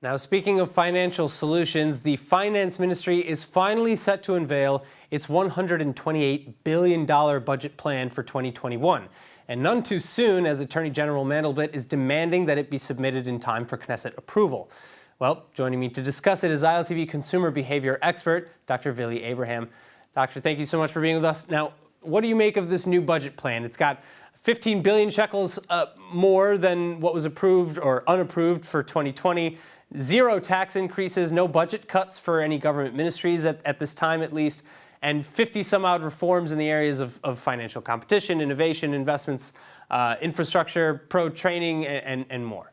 Now, speaking of financial solutions, the Finance Ministry is finally set to unveil its $128 billion budget plan for 2021. And none too soon, as Attorney General Mandelblit is demanding that it be submitted in time for Knesset approval. Well, joining me to discuss it is ILTV consumer behavior expert, Dr. Vili Abraham. Doctor, thank you so much for being with us. Now, what do you make of this new budget plan? It's got 15 billion shekels more than what was approved or unapproved for 2020. Zero tax increases, no budget cuts for any government ministries at this time at least, and 50 some odd reforms in the areas of financial competition, innovation, investments, infrastructure, pro-training, and more.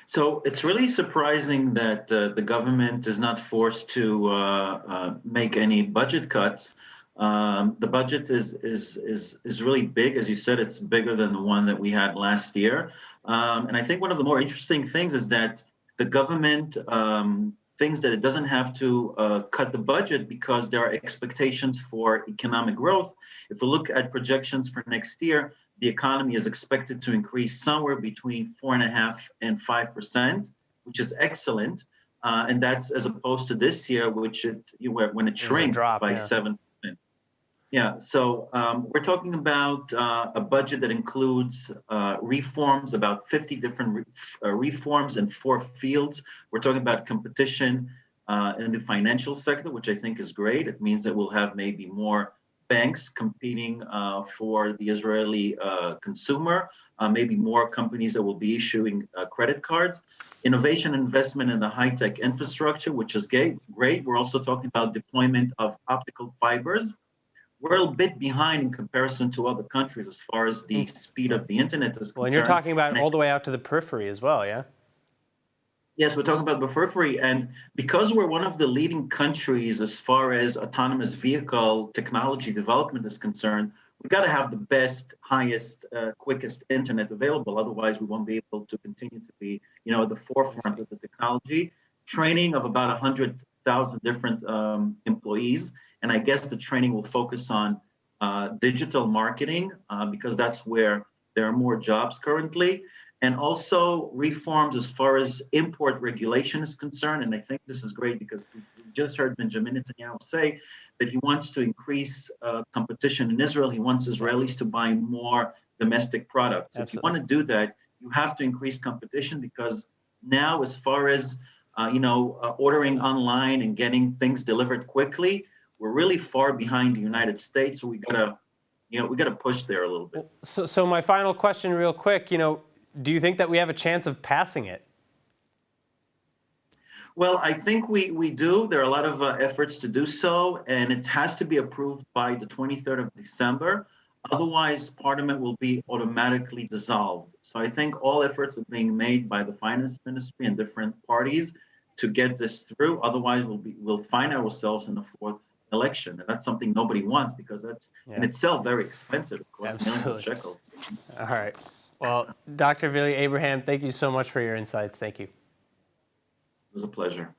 So it's really surprising that the government is not forced to make any budget cuts. The budget is really big. As you said, it's bigger than the one that we had last year. And I think one of the more interesting things is that the government thinks that it doesn't have to cut the budget because there are expectations for economic growth. If we look at projections for next year, the economy is expected to increase somewhere between 4.5% and 5%, which is excellent. And that's as opposed to this year, when it shrank by 7%. Yeah, so we're talking about a budget that includes reforms, about 50 different reforms in 4 fields. We're talking about competition in the financial sector, which I think is great. It means that we'll have maybe more banks competing for the Israeli consumer, maybe more companies that will be issuing credit cards. Innovation investment in the high-tech infrastructure, which is great. We're also talking about deployment of optical fibers. We're a bit behind in comparison to other countries as far as the speed of the internet is concerned. Well, and you're talking about all the way out to the periphery as well, yeah? Yes, we're talking about the periphery. And because we're one of the leading countries as far as autonomous vehicle technology development is concerned, we've got to have the best, highest, quickest internet available. Otherwise, we won't be able to continue to be, at the forefront of the technology. Training of about 100,000 different employees. And I guess the training will focus on digital marketing because that's where there are more jobs currently. And also reforms as far as import regulation is concerned. And I think this is great because we just heard Benjamin Netanyahu say that he wants to increase competition in Israel. He wants Israelis to buy more domestic products. Absolutely. If you want to do that, you have to increase competition because now as far as ordering online and getting things delivered quickly, we're really far behind the United States. So we gotta push there a little bit. So my final question real quick, do you think that we have a chance of passing it? Well, I think we do. There are a lot of efforts to do so, and it has to be approved by the 23rd of December. Otherwise, Parliament will be automatically dissolved. So I think all efforts are being made by the Finance Ministry and different parties to get this through. Otherwise, we'll find ourselves in the 4th election. And that's something nobody wants because that's in itself very expensive. Of course, millions of shekels. All right. Well, Dr. Vili Abraham, thank you so much for your insights. Thank you. It was a pleasure.